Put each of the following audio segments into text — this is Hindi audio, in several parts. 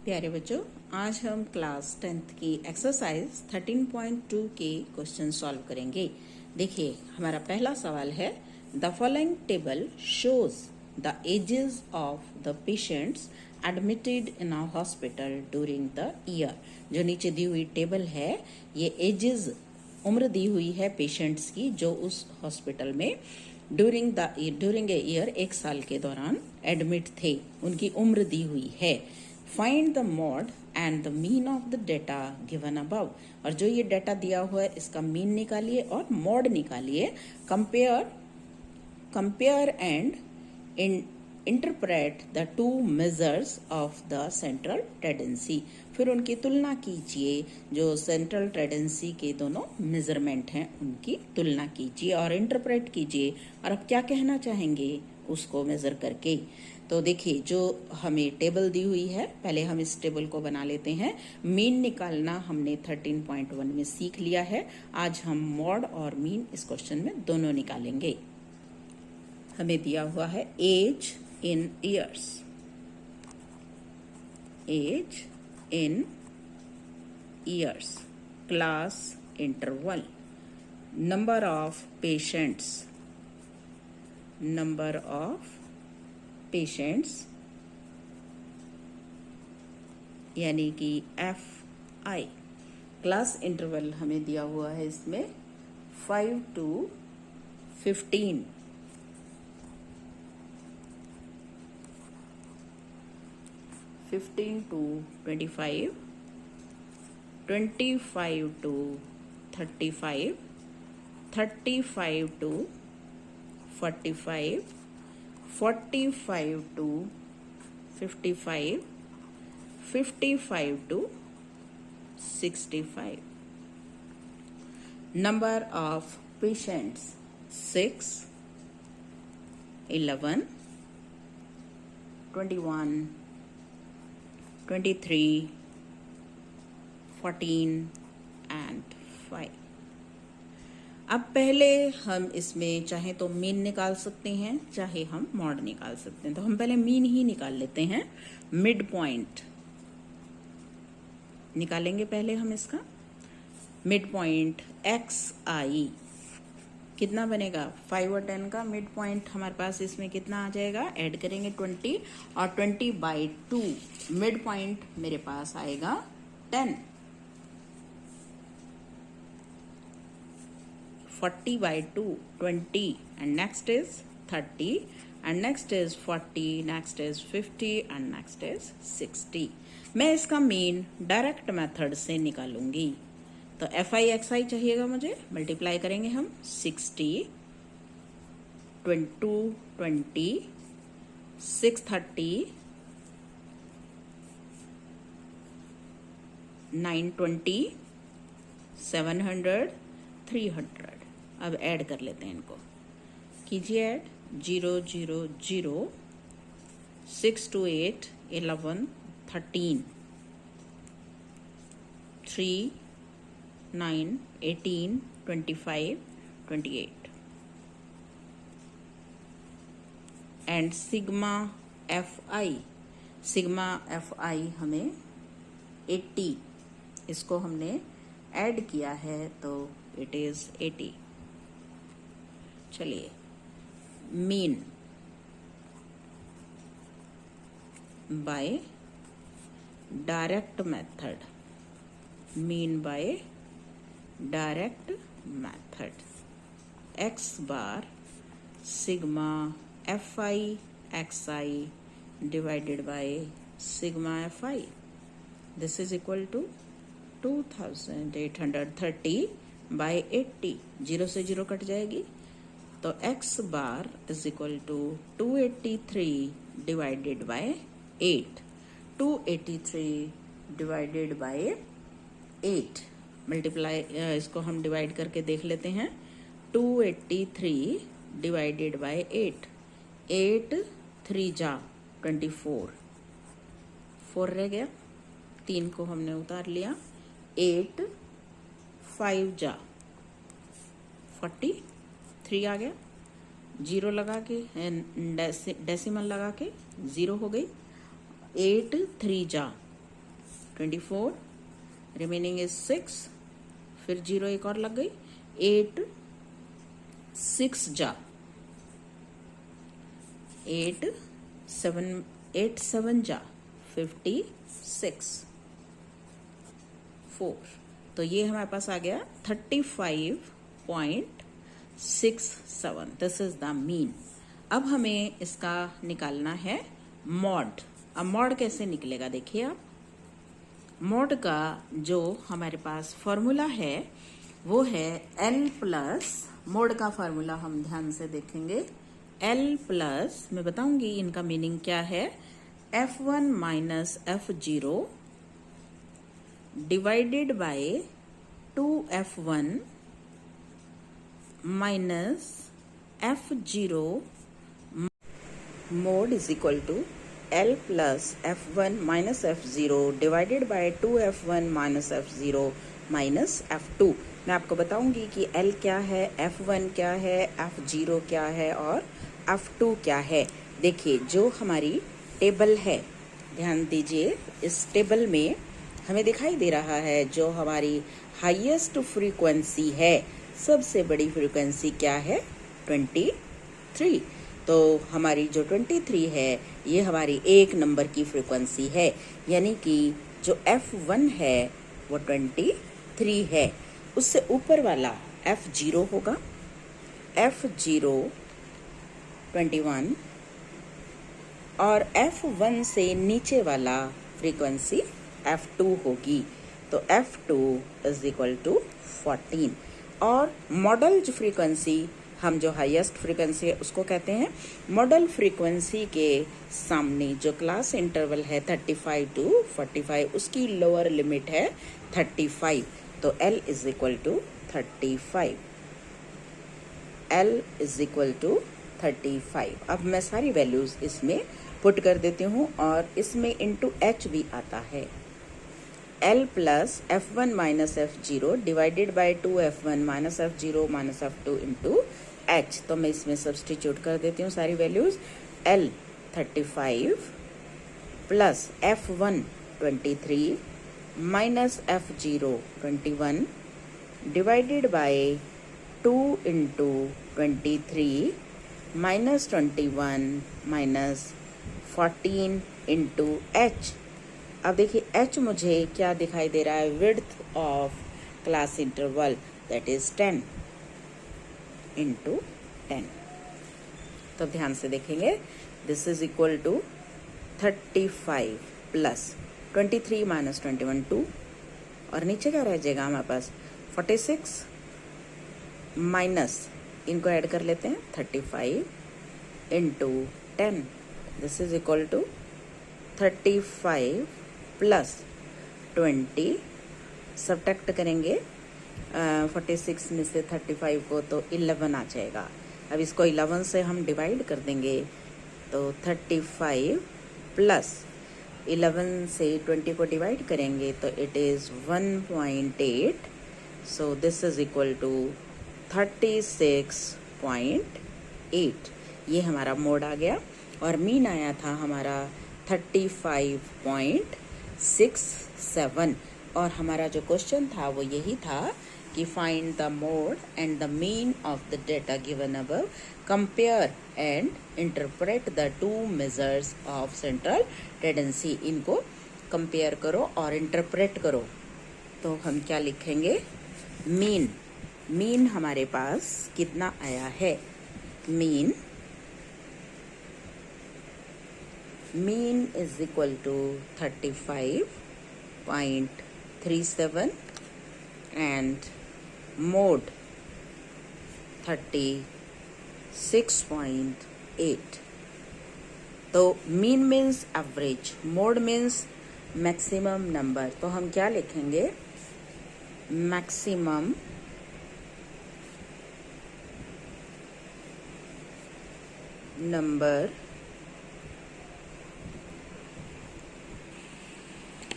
प्यारे बच्चों, आज हम क्लास 10th की एक्सरसाइज 13.2 के क्वेश्चन सॉल्व करेंगे। देखिए, हमारा पहला सवाल है, the following table shows the ages of the patients admitted in a hospital during the year. जो नीचे दी हुई टेबल है, ये एजेस उम्र दी हुई है पेशेंट्स की जो उस हॉस्पिटल में ड्यूरिंग ए ईयर, एक साल के दौरान एडमिट थे, उनकी उम्र दी हुई है। Find the mod and the mean of the data given above. और जो ये डेटा दिया हुआ है इसका मीन निकालिए और मॉड निकालिए। Compare and interpret the two measures of the central tendency. फिर उनकी तुलना कीजिए, जो सेंट्रल टेंडेंसी के दोनों मेजरमेंट हैं उनकी तुलना कीजिए और इंटरप्रेट कीजिए। और अब क्या कहना चाहेंगे उसको मेजर करके। तो देखिए, जो हमें टेबल दी हुई है, पहले हम इस टेबल को बना लेते हैं। मीन निकालना हमने 13.1 में सीख लिया है। आज हम मॉड और मीन इस क्वेश्चन में दोनों निकालेंगे। हमें दिया हुआ है age in years, age in years, class interval, number of patients, number of patients यानी कि FI। क्लास इंटरवल हमें दिया हुआ है इसमें 5 to 15, 15 to 25, 25 to 35, 35 to 45, 45 to 55, 55 to 65. Number of patients 6, 11, 21, 23, 14 and 5। अब पहले हम इसमें चाहे तो मीन निकाल सकते हैं, चाहे हम मॉड निकाल सकते हैं। तो हम पहले मीन ही निकाल लेते हैं। मिड पॉइंट निकालेंगे पहले हम इसका। मिड पॉइंट XI कितना बनेगा? 5 और 10 का मिड पॉइंट हमारे पास इसमें कितना आ जाएगा? ऐड करेंगे 20 और 20/2 मिड पॉइंट मेरे पास आएगा 10। 40/2 20 and next is 30 and next is 40, next is 50 and next is 60। मैं इसका मीन डायरेक्ट मेथड से निकालूंगी। तो FI XI चाहिएगा मुझे, मल्टीप्लाई करेंगे हम। 60 220 630 920 700 300। अब ऐड कर लेते हैं इनको, कीजिए ऐड। 0 0 0 6 2 8 11 13 3 9 18 25 28 एंड सिग्मा FI हमें 80, इसको हमने ऐड किया है तो इट इज 80। चलिए, mean by direct method, mean by direct method. X bar sigma FI XI divided by sigma FI। This is equal to 2830 by 80। 0 से 0 कट जाएगी, तो X bar is equal to 283 divided by 8। 283 divided by 8 multiply, इसको हम डिवाइड करके देख लेते हैं। 283 डिवाइडेड बाय 8, 8 3 जा 24, 4 रह गया, 3 को हमने उतार लिया। 8 5 जा 43 आ गया। 0 लगा के डेसिमल लगा के 0 हो गई। 8 3 जा 24, रिमेनिंग इज 6, फिर 0 एक और लग गई, 8 6 जा 8 7 जा 56 4। तो ये हमारे पास आ गया 35.67। This is the mean. अब हमें इसका निकालना है मॉड। अब मॉड कैसे निकलेगा देखिए आप। मॉड का जो हमारे पास फॉर्मूला है वो है L प्लस, मॉड का फॉर्मूला हम ध्यान से देखेंगे, L प्लस, मैं बताऊंगी इनका मीनिंग क्या है, F1 minus F0 divided by 2F1 minus F0 mod is equal to L plus F1 minus F0 divided by 2F1 minus F0 minus F2। मैं आपको बताऊंगी कि L क्या है, F1 क्या है, F0 क्या है और F2 क्या है। देखिए जो हमारी टेबल है, ध्यान दीजिए, इस टेबल में हमें दिखाई दे रहा है जो हमारी हाईएस्ट फ्रीक्वेंसी है, सबसे बड़ी फ्रीक्वेंसी क्या है, 23। तो हमारी जो 23 है ये हमारी एक नंबर की फ्रीक्वेंसी है, यानी कि जो F1 है वो 23 है। उससे ऊपर वाला F0 होगा, F0 21 और F1 से नीचे वाला फ्रीक्वेंसी F2 होगी। तो F2 इज इक्वल टू 14। और मॉडल जो फ्रीक्वेंसी, हम जो हाईएस्ट फ्रीक्वेंसी है उसको कहते हैं मॉडल फ्रीक्वेंसी के सामने जो क्लास इंटरवल है 35 टू 45, उसकी लोअर लिमिट है 35। तो L is equal to 35, L is equal to 35। अब मैं सारी वैल्यूज इसमें पुट कर देती हूँ और इसमें इंटू H भी आता है। L plus F1 minus F0 divided by 2F1 minus F0 minus F2 into H। तो मैं इसमें सब्सटीट्यूट कर देती हूँ सारी values. L 35 plus F1 23 minus F0 21 divided by 2 into 23 minus 21 minus 14 into H। अब देखिए H मुझे क्या दिखाई दे रहा है, width of class interval, that is 10 into 10। तो ध्यान से देखेंगे, this is equal to 35 plus 23 minus 21 2, और नीचे क्या रह जाएगा हमारे पास 46 माइनस, इनको ऐड कर लेते हैं 35 into 10, this is equal to 35 plus 20, subtract करेंगे 46 में से 35 को तो 11 आ जाएगा। अब इसको 11 से हम डिवाइड कर देंगे तो 35 प्लस 11 से 20 को डिवाइड करेंगे तो it is 1.8। So this is equal to 36.8। ये हमारा मोड आ गया और मीन आया था हमारा 35.67। और हमारा जो क्वेश्चन था वो यही था कि find the mode and the mean of the data given above, compare and interpret the two measures of central tendency. इनको कंपेयर करो और इंटरप्रेट करो। तो हम क्या लिखेंगे, मीन। मीन हमारे पास कितना आया है, mean is equal to 35.37 and mode 36.8। तो mean means average, mode means maximum number. तो हम क्या लिखेंगे, maximum number,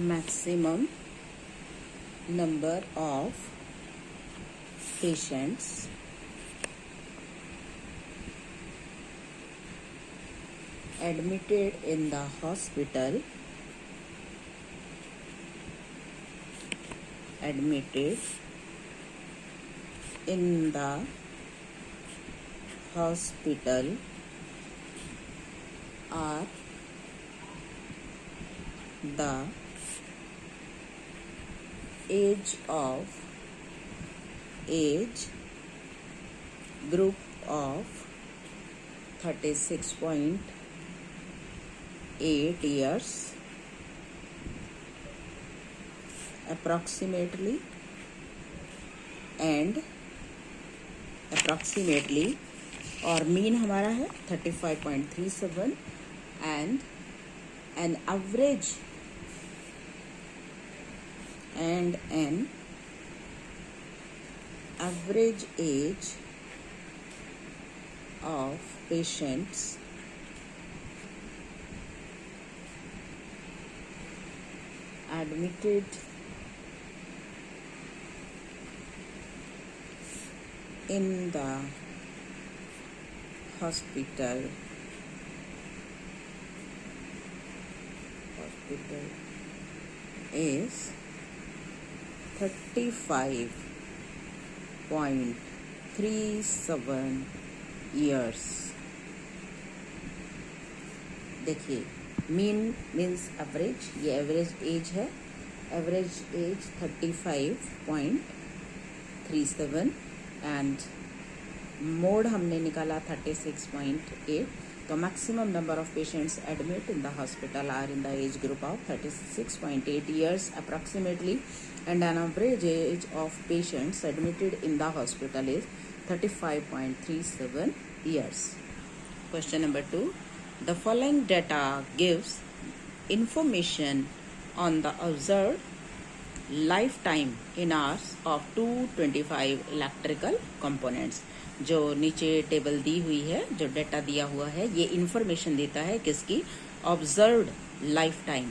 maximum number of patients admitted in the hospital admitted in the hospital are the age group of 36.8 years approximately और मीन हमारा है 35.37 and an average age of patients admitted in the hospital is 35.37 years। देखिए मीन मीन्स एवरेज, ये एवरेज एज है, एवरेज एज 35.37 एंड मोड हमने निकाला 36.8। तो maximum number of patients admit in the hospital are in the age group of 36.8 years approximately and an average age of patients admitted in the hospital is 35.37 years। Question number 2. The following data gives information on the observed lifetime in hours of 225 electrical components। जो नीचे टेबल दी हुई है, जो डेटा दिया हुआ है, ये इंफॉर्मेशन देता है किसकी, observed life time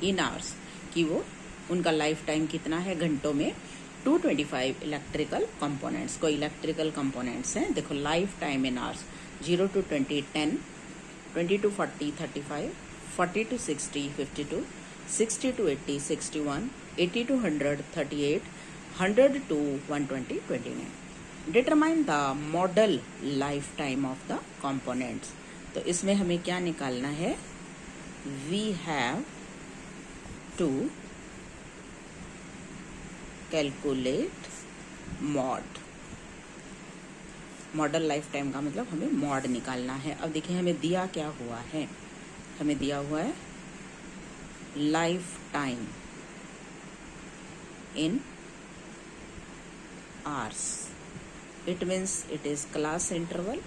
in hours, कि वो उनका लाइफ टाइम कितना है घंटों में। 225 इलेक्ट्रिकल कंपोनेंट्स, कोई इलेक्ट्रिकल कंपोनेंट्स हैं। देखो life time in hours 0 to 20 10, 20 to 40 35, 40 to 60 52, 60 to 80 61, 80 to 100 38, 100 to 120 29। Determine the modal lifetime of the components. तो इसमें हमें क्या निकालना है, we have to calculate modal lifetime का मतलब हमें मॉड निकालना है। अब देखिए हमें दिया क्या हुआ है, हमें दिया हुआ है life time in hours, it means it is class interval,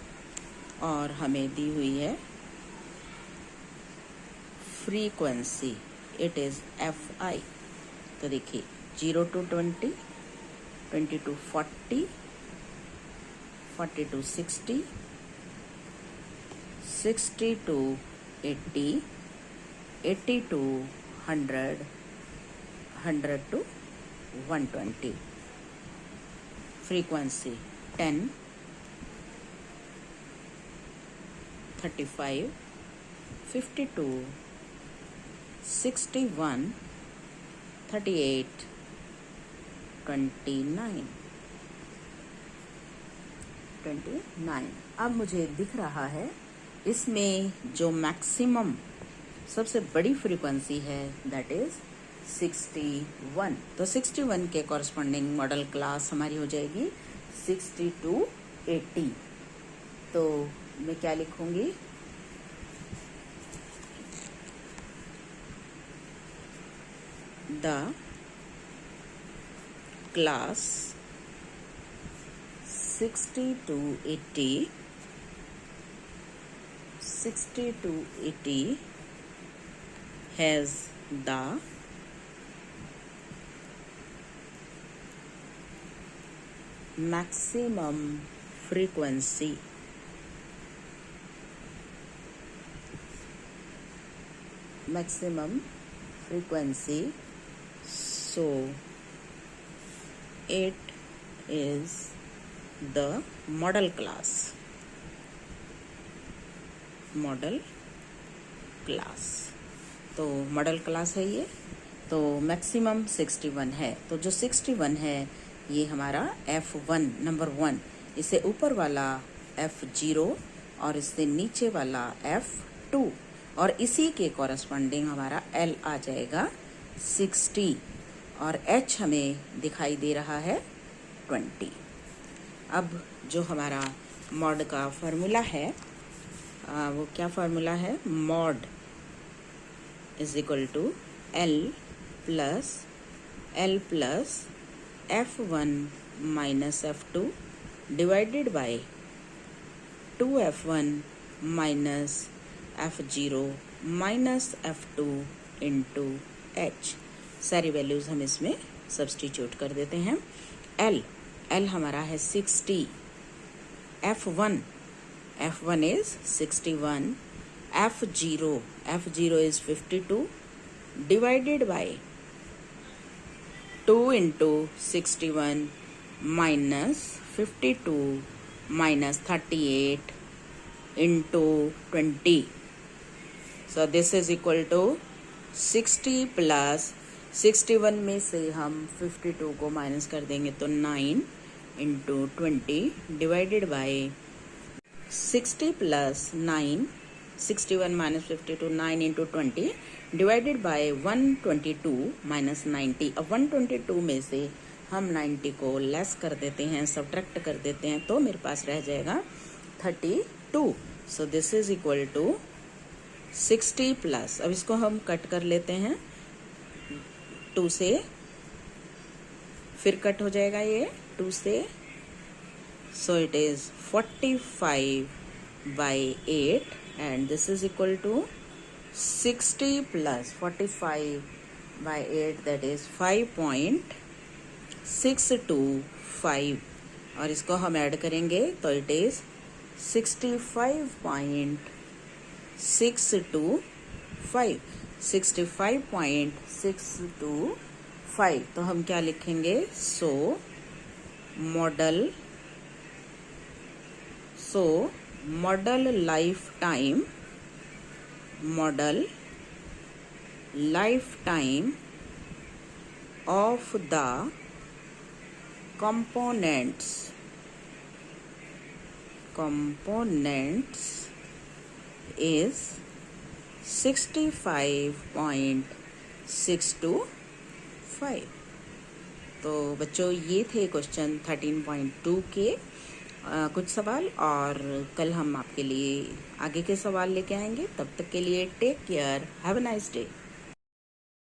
और हमें दी हुई है फ्रीक्वेंसी, इट इज FI। तो देखिए 0 to 20, 20 to 40, 40 to 60, 60 to 80, 80 to 100, 100 to 120। Frequency 10, 35, 52, 61, 38, 29। अब मुझे दिख रहा है इसमें जो मैक्सिमम सबसे बड़ी फ्रीक्वेंसी है दैट इज 61। तो 61 के कॉरस्पॉन्डिंग मॉडल क्लास हमारी हो जाएगी 60 to 80। तो मैं क्या लिखूंगी, the class 60 to 80 has the maximum frequency so it is the model class। तो मॉडल क्लास है ये, तो मैक्सिमम 61 है। तो जो 61 है ये हमारा F1 नंबर 1, इससे ऊपर वाला F0 और इससे नीचे वाला F2 और इसी के कॉरस्पॉन्डिंग हमारा L आ जाएगा 60 और H हमें दिखाई दे रहा है 20। अब जो हमारा मॉड का फार्मूला है वो क्या फार्मूला है? Mode is equal to L plus F1 minus F2 divided by 2F1 minus F0 minus F2 into H। सारी वैल्यूज़ हम इसमें सब्स्टिट्यूट कर देते हैं। L हमारा है 60, F1 is 61, F0 is 52 divided by 2 into 61 minus 52 minus 38 into 20. So this is equal to 60 plus 61 में से हम 52 को माइनस कर देंगे तो 9 into 20 divided by 60 plus 9, 61 minus 52, 9 into 20 divided by 122 minus 90। अब 122 में से हम 90 को लेस कर देते हैं, सब्ट्रैक्ट कर देते हैं, तो मेरे पास रह जाएगा 32। So this is equal to 60 plus, अब इसको हम कट कर लेते हैं 2 से, फिर कट हो जाएगा ये 2 से, so it is 45 by 8 and this is equal to 60 plus 45 by 8 that is 5.625 और इसको हम ऐड करेंगे तो it is 65.625 तो हम क्या लिखेंगे? सो model lifetime of the components is 65.625। तो बच्चों ये थे क्वेश्चन 13.2 के कुछ सवाल, और कल हम आपके लिए आगे के सवाल लेके आएंगे। तब तक के लिए take care, have a nice day.